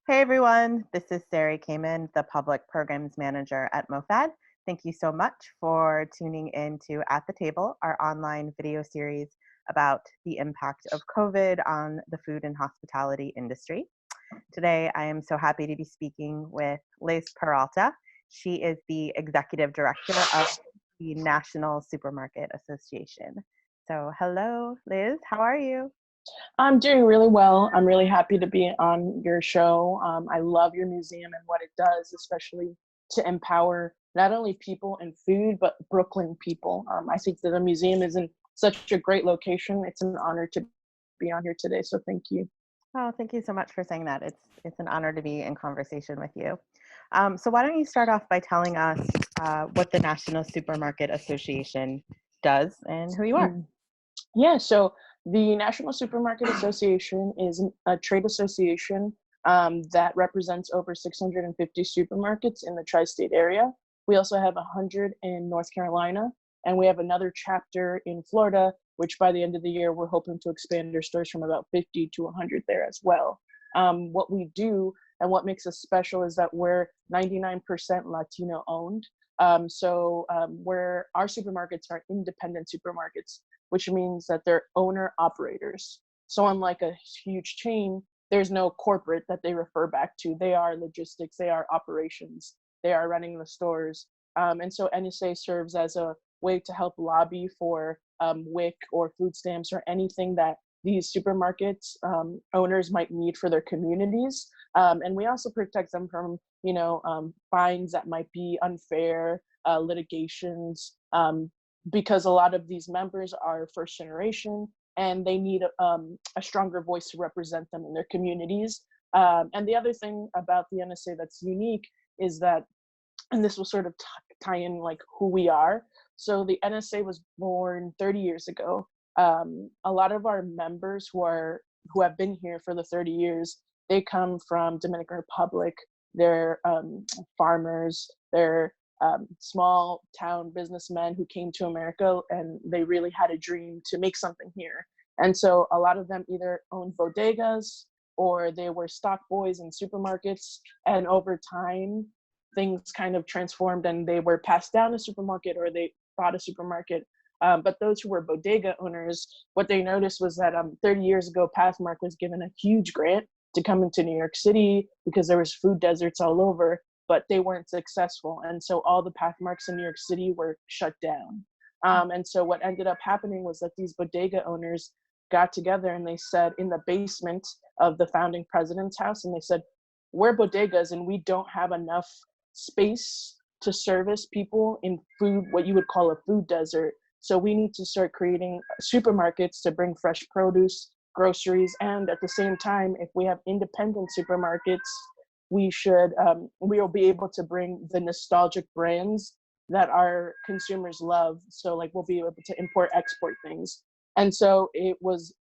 Hey everyone, this is Sari Kamen, the Public Programs Manager at MOFAD. Thank you so much for tuning in to At the Table, our online video series about the impact of COVID on the food and hospitality industry. Today, I am so happy to be speaking with Liz Peralta. She is the Executive Director of the National Supermarket Association. So hello, Liz, how are you? I'm doing really well. I'm really happy to be on your show. I love your museum and what it does, especially to empower not only people and food, but Brooklyn people. I think that the museum is in such a great location. It's an honor to be on here today. So thank you. Oh, thank you so much for saying that. It's an honor to be in conversation with you. So why don't you start off by telling us what the National Supermarket Association does and who you are? Yeah, so the National Supermarket Association is a trade association that represents over 650 supermarkets in the tri-state area. We also have 100 in North Carolina, and we have another chapter in Florida, which by the end of the year, we're hoping to expand our stores from about 50 to 100 there as well. What we do and what makes us special is that we're 99% Latino-owned. Where our supermarkets are independent supermarkets, which means that they're owner operators. So unlike a huge chain, there's no corporate that they refer back to. They are logistics, they are operations, they are running the stores. And so NSA serves as a way to help lobby for WIC or food stamps or anything that these supermarkets owners might need for their communities. And we also protect them from, fines that might be unfair, litigations, because a lot of these members are first generation and they need a stronger voice to represent them in their communities. And the other thing about the NSA that's unique is that, and this will sort of tie in like who we are. So the NSA was born 30 years ago. A lot of our members who have been here for the 30 years, they come from Dominican Republic. They're farmers. They're small town businessmen who came to America and they really had a dream to make something here. And so a lot of them either owned bodegas or they were stock boys in supermarkets. And over time, things kind of transformed and they were passed down a supermarket or they bought a supermarket. But those who were bodega owners, what they noticed was that 30 years ago, Pathmark was given a huge grant to come into New York City because there was food deserts all over, but they weren't successful. And so all the Pathmarks in New York City were shut down. And so what ended up happening was that these bodega owners got together and they said in the basement of the founding president's house, and they said, we're bodegas and we don't have enough space to service people in food, what you would call a food desert. So we need to start creating supermarkets to bring fresh produce, groceries, and at the same time, if we have independent supermarkets, we will be able to bring the nostalgic brands that our consumers love. So like we'll be able to import, export things. And so it was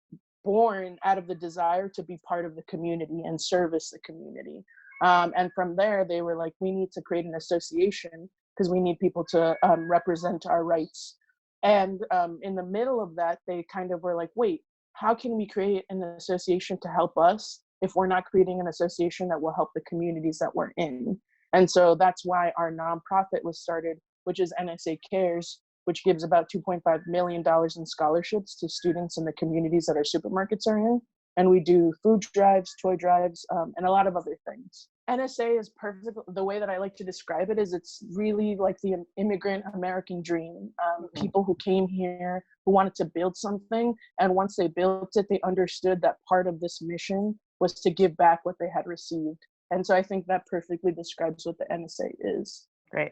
born out of the desire to be part of the community and service the community. And from there, they were like, we need to create an association because we need people to represent our rights. And in the middle of that, they kind of were like, wait, how can we create an association to help us if we're not creating an association that will help the communities that we're in? And so that's why our nonprofit was started, which is NSA Cares, which gives about $2.5 million in scholarships to students in the communities that our supermarkets are in. And we do food drives, toy drives, and a lot of other things. NSA is perfect. The way that I like to describe it is it's really like the immigrant American dream. People who came here, who wanted to build something. And once they built it, they understood that part of this mission was to give back what they had received. And so I think that perfectly describes what the NSA is. Great.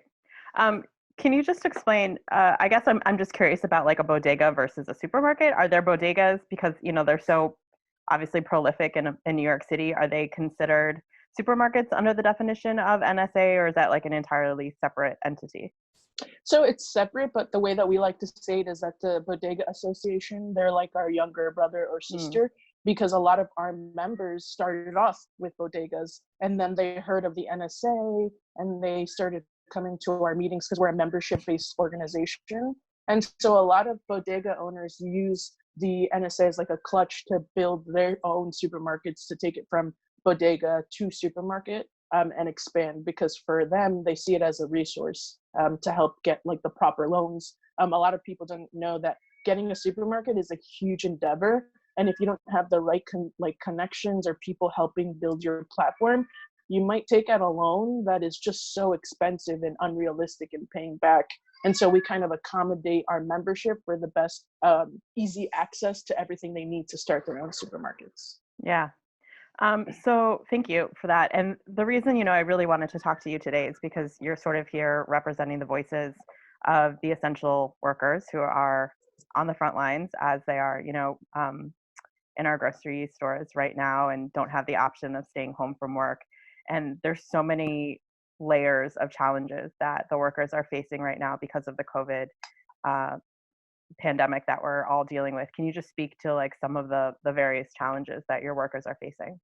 Can you just explain, I guess I'm just curious about like a bodega versus a supermarket. Are there bodegas because, they're so obviously prolific in New York City? Are they considered supermarkets under the definition of NSA, or is that like an entirely separate entity? So it's separate, but the way that we like to say it is that the Bodega Association, they're like our younger brother or sister, because a lot of our members started off with bodegas and then they heard of the NSA and they started coming to our meetings because we're a membership-based organization. And so a lot of bodega owners use the NSA as like a clutch to build their own supermarkets, to take it from bodega to supermarket, and expand, because for them, they see it as a resource, to help get like the proper loans. A lot of people don't know that getting a supermarket is a huge endeavor. And if you don't have the right connections or people helping build your platform, you might take out a loan that is just so expensive and unrealistic in paying back. And so we kind of accommodate our membership for the best, easy access to everything they need to start their own supermarkets. Yeah. So thank you for that. And the reason, I really wanted to talk to you today is because you're sort of here representing the voices of the essential workers who are on the front lines, as they are, in our grocery stores right now, and don't have the option of staying home from work. And there's so many layers of challenges that the workers are facing right now because of the COVID pandemic that we're all dealing with. Can you just speak to like some of the various challenges that your workers are facing?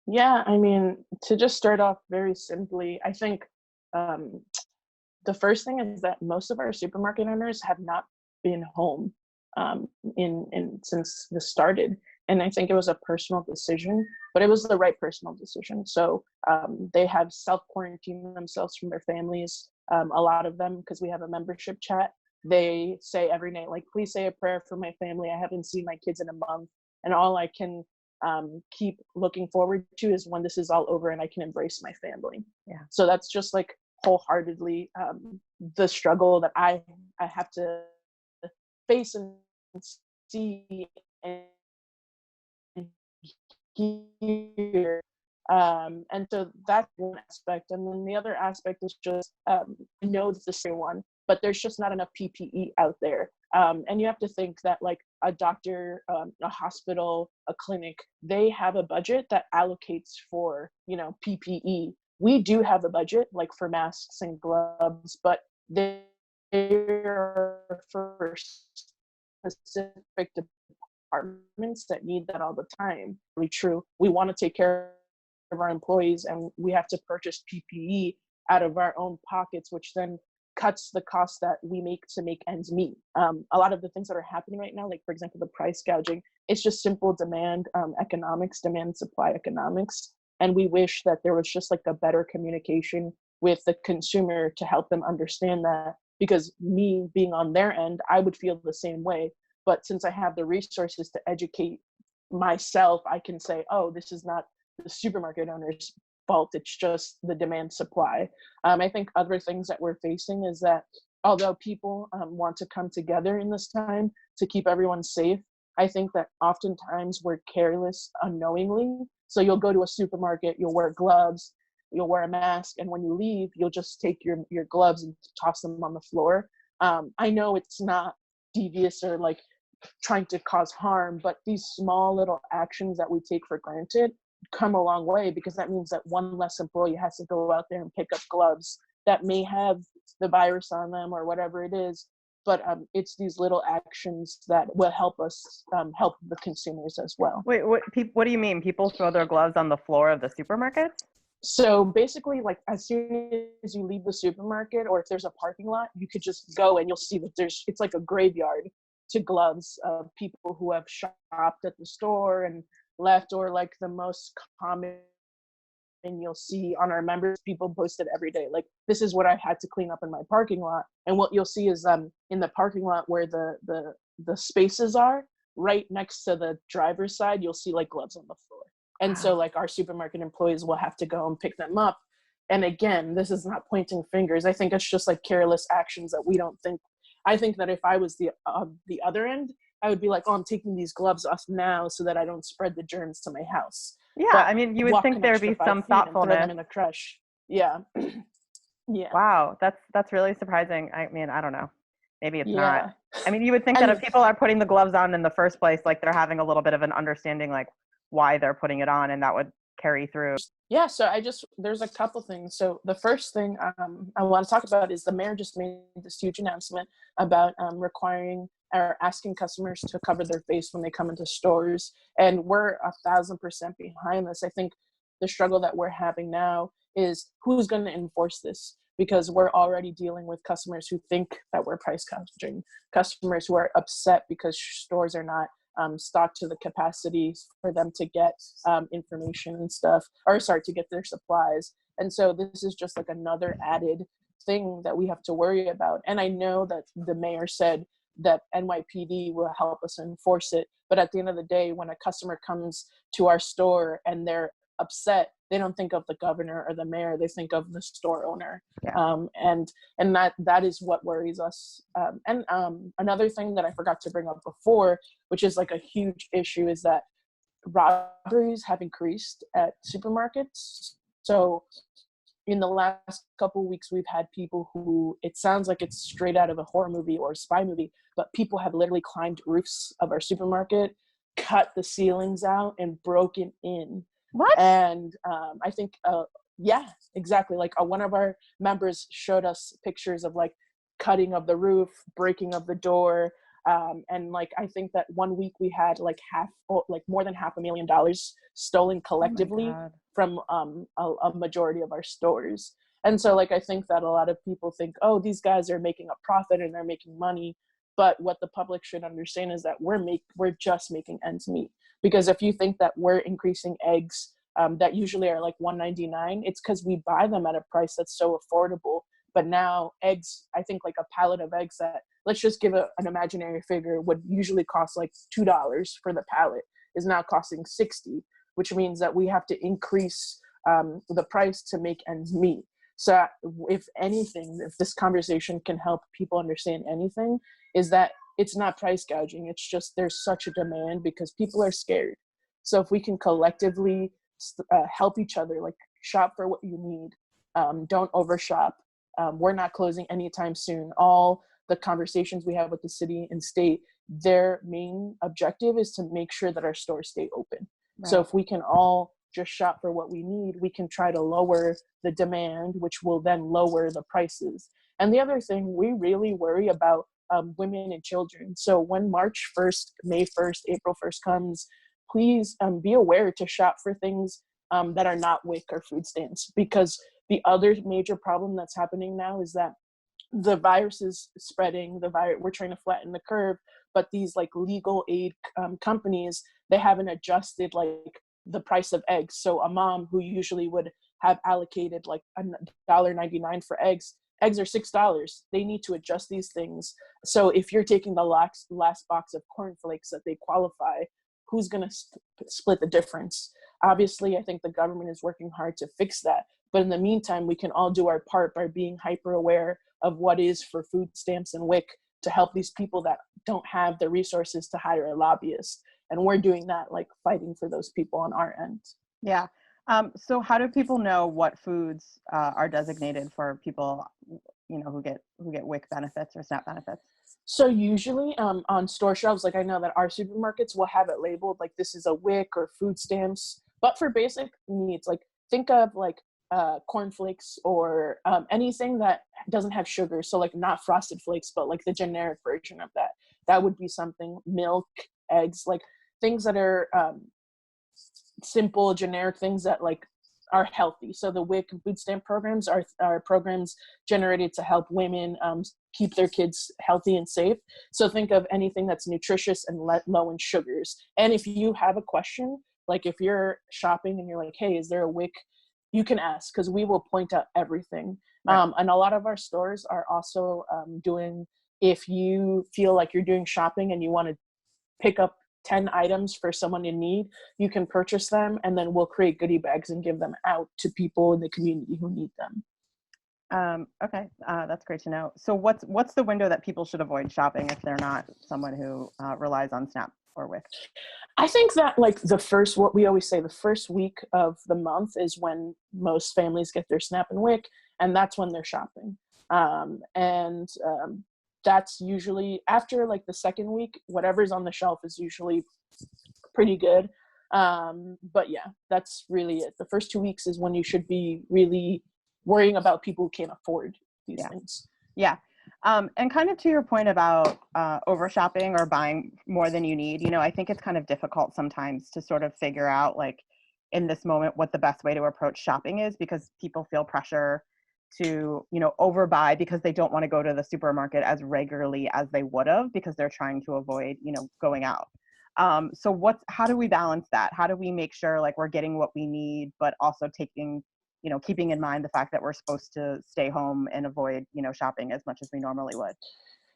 Yeah, I mean, to just start off very simply, I think the first thing is that most of our supermarket owners have not been home, in since this started. And I think it was a personal decision, but it was the right personal decision. So they have self-quarantined themselves from their families. A lot of them, because we have a membership chat, they say every night, like, please say a prayer for my family. I haven't seen my kids in a month. And all I can keep looking forward to is when this is all over and I can embrace my family. Yeah. So that's just like wholeheartedly the struggle that I have to face and see and hear. And so that's one aspect. And then the other aspect is just, I know it's the same one, but there's just not enough PPE out there. And you have to think that like a doctor, a hospital, a clinic, they have a budget that allocates for, PPE. We do have a budget like for masks and gloves, but they're for specific departments that need that all the time. Really true. We want to take care of our employees, and we have to purchase PPE out of our own pockets, which then cuts the cost that we make to make ends meet. A lot of the things that are happening right now, like for example, the price gouging, it's just simple demand economics, demand supply economics. And we wish that there was just like a better communication with the consumer to help them understand that, because me being on their end, I would feel the same way. But since I have the resources to educate myself, I can say, oh, this is not the supermarket owner's fault. It's just the demand supply. I think other things that we're facing is that although people want to come together in this time to keep everyone safe, I think that oftentimes we're careless unknowingly. So you'll go to a supermarket, you'll wear gloves, you'll wear a mask, and when you leave, you'll just take your gloves and toss them on the floor. I know it's not devious or like trying to cause harm, but these small little actions that we take for granted come a long way, because that means that one less employee has to go out there and pick up gloves that may have the virus on them or whatever it is. But it's these little actions that will help us help the consumers as well. Wait, what do you mean? People throw their gloves on the floor of the supermarket? So basically, like as soon as you leave the supermarket, or if there's a parking lot, you could just go and you'll see that it's like a graveyard to gloves of people who have shopped at the store and left. Or like the most common thing you'll see on our members, people post it every day, like, this is what I had to clean up in my parking lot. And what you'll see is in the parking lot where the spaces are, right next to the driver's side, you'll see like gloves on the floor. And so like our supermarket employees will have to go and pick them up. And again, this is not pointing fingers. I think it's just like careless actions that we don't think. I think that if I was the other end, I would be like, oh, I'm taking these gloves off now so that I don't spread the germs to my house. Yeah, But I mean, you would think there'd be some thoughtfulness. Throw them in the trash. Yeah. Yeah. Wow, that's really surprising. I mean, I don't know. Maybe it's not. I mean, you would think that if people are putting the gloves on in the first place, like they're having a little bit of an understanding, like why they're putting it on, and that would carry through. Yeah, so there's a couple things. So the first thing I want to talk about is the mayor just made this huge announcement about requiring or asking customers to cover their face when they come into stores. And we're 1,000% behind this. I think the struggle that we're having now is who's going to enforce this, because we're already dealing with customers who think that we're price gouging, customers who are upset because stores are not stocked to the capacity for them to get information and stuff, or sorry, to get their supplies. And so this is just like another added thing that we have to worry about. And I know that the mayor said that NYPD will help us enforce it. But at the end of the day, when a customer comes to our store and they're upset, they don't think of the governor or the mayor, they think of the store owner. Yeah. And that is what worries us. Another thing that I forgot to bring up before, which is like a huge issue, is that robberies have increased at supermarkets. So in the last couple of weeks, we've had people who, it sounds like it's straight out of a horror movie or a spy movie, but people have literally climbed roofs of our supermarket, cut the ceilings out, and broken in. What? And I think, yeah, exactly. Like one of our members showed us pictures of like cutting of the roof, breaking of the door. And like, I think that 1 week we had like more than $500,000 stolen collectively from a majority of our stores. And so like, I think that a lot of people think, oh, these guys are making a profit and they're making money. But what the public should understand is that we're just making ends meet. Because if you think that we're increasing eggs that usually are like $1.99, it's because we buy them at a price that's so affordable. But now eggs, I think like a pallet of eggs that, let's just give an imaginary figure, would usually cost like $2 for the pallet, is now costing $60, which means that we have to increase the price to make ends meet. So if anything, if this conversation can help people understand anything, is that it's not price gouging. It's just there's such a demand because people are scared. So if we can collectively help each other, like shop for what you need, don't overshop. We're not closing anytime soon. All the conversations we have with the city and state, their main objective is to make sure that our stores stay open. Right. So if we can all just shop for what we need, we can try to lower the demand, which will then lower the prices. And the other thing, we really worry about women and children. So when March 1st, May 1st, April 1st comes, please be aware to shop for things that are not WIC or food stamps, because the other major problem that's happening now is that the virus is spreading. We're trying to flatten the curve, but these like legal aid companies, they haven't adjusted like the price of eggs. So a mom who usually would have allocated like $1.99 for eggs are $6. They need to adjust these things. So if you're taking the last box of cornflakes that they qualify, who's going to split the difference? Obviously, I think the government is working hard to fix that. But in the meantime, we can all do our part by being hyper aware of what is for food stamps and WIC to help these people that don't have the resources to hire a lobbyist. And we're doing that, like fighting for those people on our end. Yeah. So how do people know what foods are designated for people, who get WIC benefits or SNAP benefits? So usually on store shelves, like I know that our supermarkets will have it labeled like this is a WIC or food stamps. But for basic needs, like think of like cornflakes or anything that doesn't have sugar. So like not Frosted Flakes, but like the generic version of that. That would be something. Milk, eggs, like things that are simple, generic things that like are healthy. So the WIC food stamp programs are programs generated to help women keep their kids healthy and safe. So think of anything that's nutritious and low in sugars. And if you have a question, like if you're shopping and you're like, hey, is there a WIC? You can ask, because we will point out everything. Right. And a lot of our stores are also doing, if you feel like you're doing shopping and you want to pick up 10 items for someone in need, you can purchase them, and then we'll create goodie bags and give them out to people in the community who need them. Okay, that's great to know. So what's the window that people should avoid shopping if they're not someone who relies on SNAP or WIC? I think that like what we always say, the first week of the month is when most families get their SNAP and WIC, and that's when they're shopping. That's usually after like the second week, whatever's on the shelf is usually pretty good. But yeah, that's really it. The first 2 weeks is when you should be really worrying about people who can't afford these things. Yeah. And kind of to your point about over shopping or buying more than you need, I think it's kind of difficult sometimes to sort of figure out like in this moment what the best way to approach shopping is, because people feel pressure to, overbuy because they don't want to go to the supermarket as regularly as they would have because they're trying to avoid, going out. So how do we balance that? How do we make sure like we're getting what we need, but also taking, keeping in mind the fact that we're supposed to stay home and avoid, shopping as much as we normally would?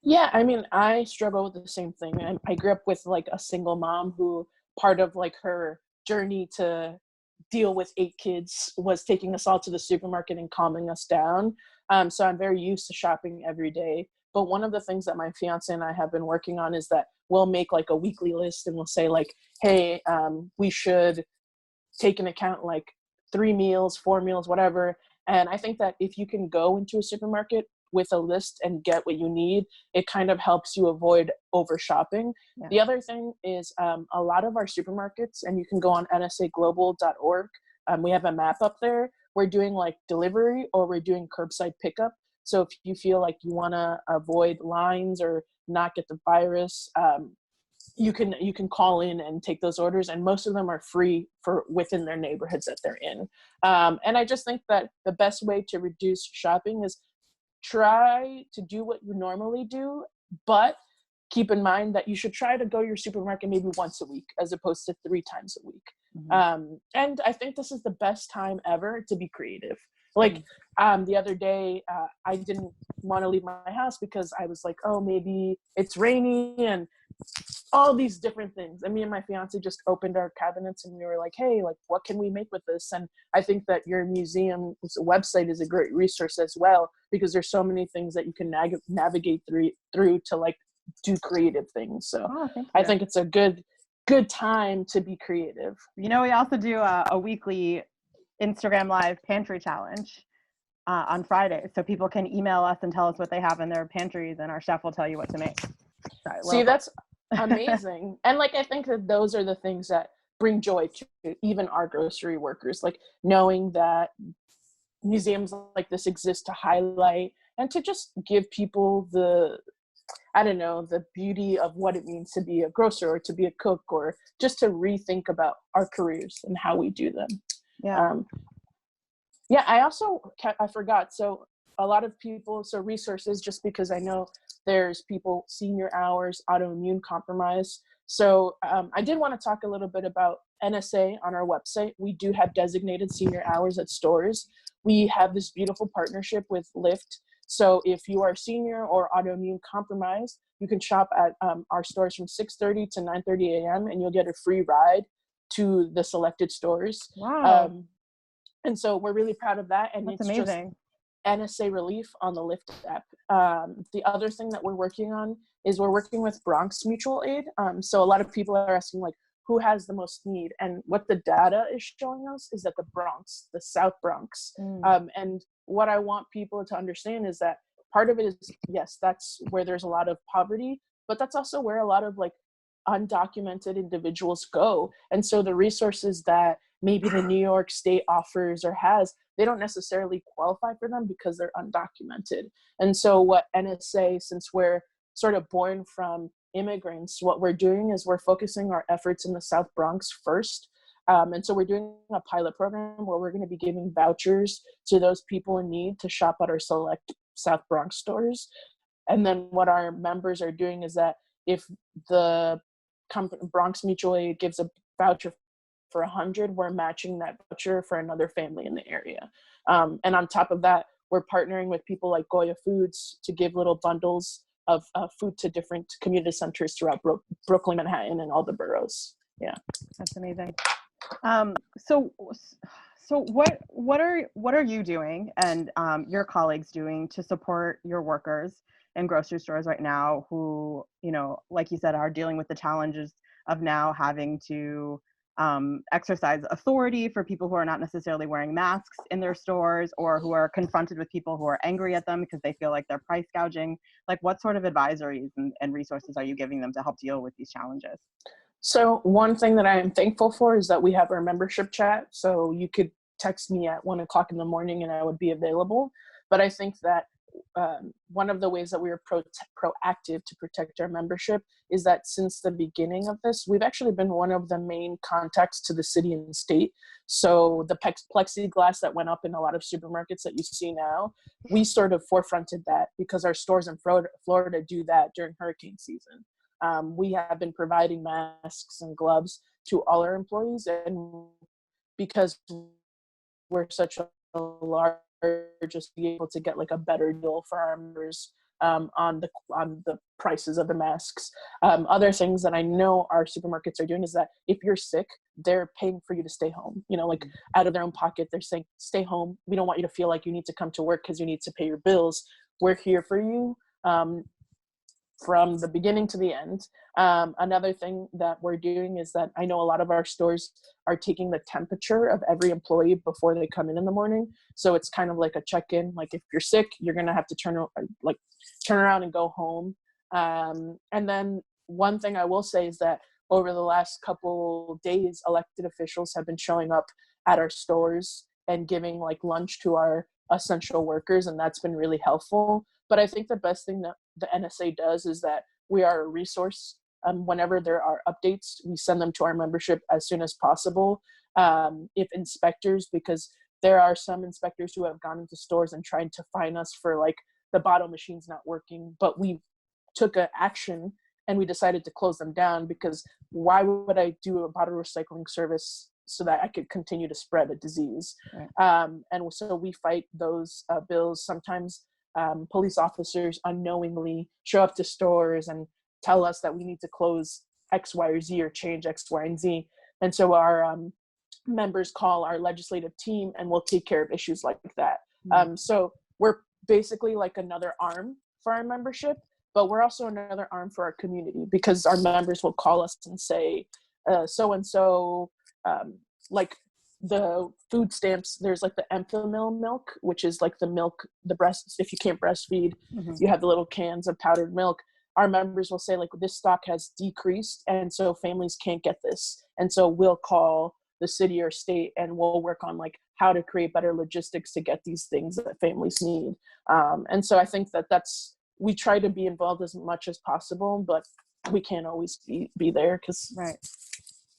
Yeah, I mean, I struggle with the same thing. I grew up with like a single mom who part of like her journey to deal with 8 kids was taking us all to the supermarket and calming us down. So I'm very used to shopping every day. But one of the things that my fiance and I have been working on is that we'll make like a weekly list and we'll say like, hey, we should take into account like 3 meals, 4 meals, whatever. And I think that if you can go into a supermarket with a list and get what you need, it kind of helps you avoid over shopping. Yeah. The other thing is a lot of our supermarkets, and you can go on nsaglobal.org. We have a map up there. We're doing like delivery or we're doing curbside pickup. So if you feel like you want to avoid lines or not get the virus, you can call in and take those orders, and most of them are free for within their neighborhoods that they're in. And I just think that the best way to reduce shopping is try to do what you normally do, but keep in mind that you should try to go to your supermarket maybe once a week as opposed to 3 times a week. And I think this is the best time ever to be creative. Like the other day, I didn't want to leave my house because I was like, oh, maybe it's rainy and all these different things. And me and my fiance just opened our cabinets and we were like, hey, like, what can we make with this? And I think that your museum's website is a great resource as well, because there's so many things that you can navigate through to like do creative things. So I think it's a good time to be creative. We also do a weekly Instagram live pantry challenge on Friday. So people can email us and tell us what they have in their pantries, and our chef will tell you what to make. Sorry, see, that's amazing. And like, I think that those are the things that bring joy to even our grocery workers, like knowing that museums like this exist to highlight and to just give people the beauty of what it means to be a grocer or to be a cook, or just to rethink about our careers and how we do them. I forgot. So a lot of people, so resources, just because I know there's people, senior hours, autoimmune compromise. So I did want to talk a little bit about NSA on our website. We do have designated senior hours at stores. We have this beautiful partnership with Lyft. So if you are senior or autoimmune compromised, you can shop at our stores from 6:30 to 9:30 a.m. and you'll get a free ride to the selected stores. Wow. And so we're really proud of that. And That's it's amazing. Just NSA Relief on the Lyft app. The other thing that we're working on is we're working with Bronx Mutual Aid. So a lot of people are asking like, who has the most need? And what the data is showing us is that the Bronx, the South Bronx. And what I want people to understand is that part of it is, yes, that's where there's a lot of poverty, but that's also where a lot of like undocumented individuals go. And so the resources that maybe the New York State offers or has, they don't necessarily qualify for them because they're undocumented. And so what NSA, since we're sort of born from immigrants, what we're doing is we're focusing our efforts in the South Bronx first. And so we're doing a pilot program where we're going to be giving vouchers to those people in need to shop at our select South Bronx stores. And then what our members are doing is that if the Bronx Mutual Aid gives a voucher for 100, we're matching that voucher for another family in the area. And on top of that, we're partnering with people like Goya Foods to give little bundles of food to different community centers throughout Brooklyn, Manhattan, and all the boroughs. Yeah, that's amazing. So what are you doing and your colleagues doing to support your workers in grocery stores right now who, like you said, are dealing with the challenges of now having to exercise authority for people who are not necessarily wearing masks in their stores, or who are confronted with people who are angry at them because they feel like they're price gouging? Like, what sort of advisories and resources are you giving them to help deal with these challenges? So one thing that I am thankful for is that we have our membership chat. So you could text me at 1:00 in the morning and I would be available. But I think that one of the ways that we are proactive to protect our membership is that since the beginning of this, we've actually been one of the main contacts to the city and state. So the plexiglass that went up in a lot of supermarkets that you see now, we sort of forefronted that because our stores in Florida do that during hurricane season. We have been providing masks and gloves to all our employees, and because we're such a large, just be able to get like a better deal for our members on the prices of the masks. Other things that I know our supermarkets are doing is that if you're sick, they're paying for you to stay home. You know, like out of their own pocket, they're saying, "Stay home. We don't want you to feel like you need to come to work because you need to pay your bills. We're here for you." From the beginning to the end. Another thing that we're doing is that I know a lot of our stores are taking the temperature of every employee before they come in the morning. So it's kind of like a check-in. Like if you're sick, you're gonna have to turn around and go home. And then one thing I will say is that over the last couple days, elected officials have been showing up at our stores and giving like lunch to our essential workers, and that's been really helpful. But I think the best thing that the NSA does is that we are a resource. Whenever there are updates, we send them to our membership as soon as possible. If inspectors, because there are some inspectors who have gone into stores and tried to fine us for like the bottle machines not working, but we took an action and we decided to close them down, because why would I do a bottle recycling service so that I could continue to spread a disease? Right. And so we fight those bills. Sometimes police officers unknowingly show up to stores and tell us that we need to close X, Y, or Z or change X, Y, and Z. And so our members call our legislative team and we'll take care of issues like that. So we're basically like another arm for our membership, but we're also another arm for our community, because our members will call us and say, so-and-so, like the food stamps, there's like the Enfamil milk, which is like the milk, the breasts, if you can't breastfeed, you have the little cans of powdered milk. Our members will say like, this stock has decreased, and so families can't get this. And so we'll call the city or state and we'll work on like how to create better logistics to get these things that families need. And so I think we try to be involved as much as possible, but we can't always be there because, right.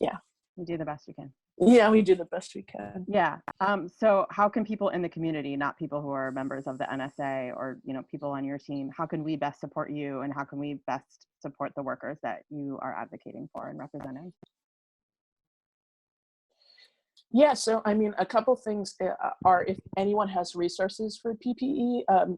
Yeah. You do the best you can. Yeah, we do the best we can. Yeah. So how can people in the community, not people who are members of the NSA or, you know, people on your team, how can we best support you, and how can we best support the workers that you are advocating for and representing? Yeah, so I mean, a couple things are, if anyone has resources for PPE, a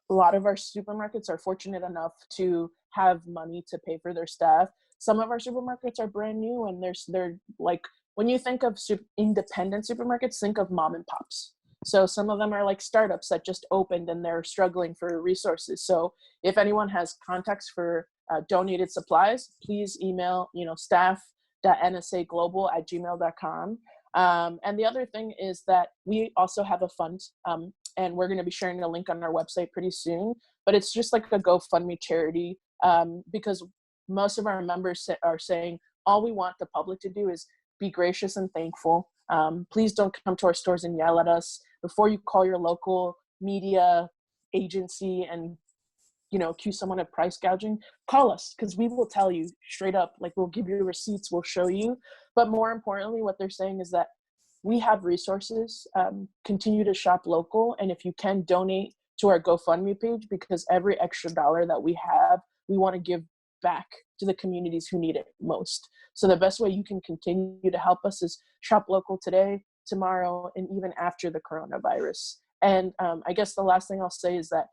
lot of our supermarkets are fortunate enough to have money to pay for their staff. Some of our supermarkets are brand new, and they're like, when you think of independent supermarkets, think of mom and pops. So some of them are like startups that just opened and they're struggling for resources. So if anyone has contacts for donated supplies, please email, staff.nsaglobal@gmail.com. And the other thing is that we also have a fund, and we're going to be sharing a link on our website pretty soon, but it's just like a GoFundMe charity, because most of our members are saying all we want the public to do is be gracious and thankful. Please don't come to our stores and yell at us. Before you call your local media agency and accuse someone of price gouging, call us, because we will tell you straight up. Like, we'll give you receipts, we'll show you. But more importantly, what they're saying is that we have resources. Continue to shop local, and if you can, donate to our GoFundMe page, because every extra dollar that we have, we want to give back to the communities who need it most. So the best way you can continue to help us is shop local today, tomorrow, and even after the coronavirus. And I guess the last thing I'll say is that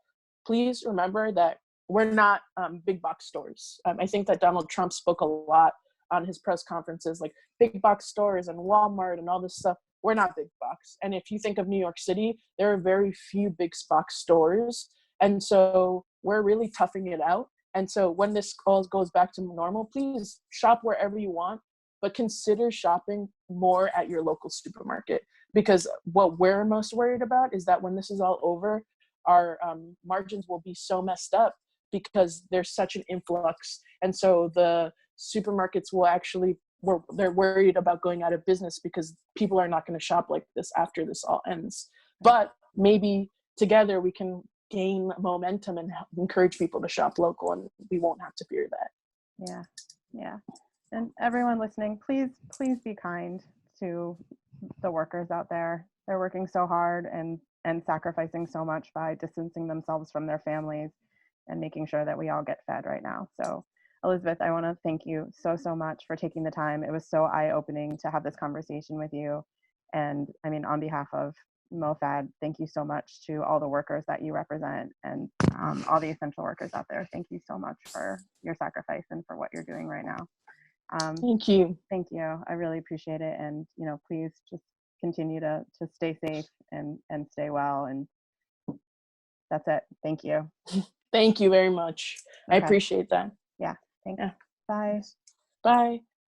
please remember that we're not big box stores. I think that Donald Trump spoke a lot on his press conferences, like big box stores and Walmart and all this stuff. We're not big box. And if you think of New York City, there are very few big box stores. And so we're really toughing it out. And so when this all goes back to normal, please shop wherever you want, but consider shopping more at your local supermarket. Because what we're most worried about is that when this is all over, our margins will be so messed up because there's such an influx. And so the supermarkets will they're worried about going out of business because people are not going to shop like this after this all ends. But maybe together we can gain momentum and encourage people to shop local, and we won't have to fear that. Yeah. And everyone listening, please be kind to the workers out there. They're working so hard and sacrificing so much by distancing themselves from their families and making sure that we all get fed right now. So Elizabeth, I want to thank you so much for taking the time. It was so eye-opening to have this conversation with you. And I mean, on behalf of MOFAD, thank you so much to all the workers that you represent and all the essential workers out there. Thank you so much for your sacrifice and for what you're doing right now. Thank you. Thank you. I really appreciate it. And, please just continue to stay safe and stay well. And that's it. Thank you. Thank you very much. Okay. I appreciate that. Yeah. Thanks. Yeah. Bye. Bye.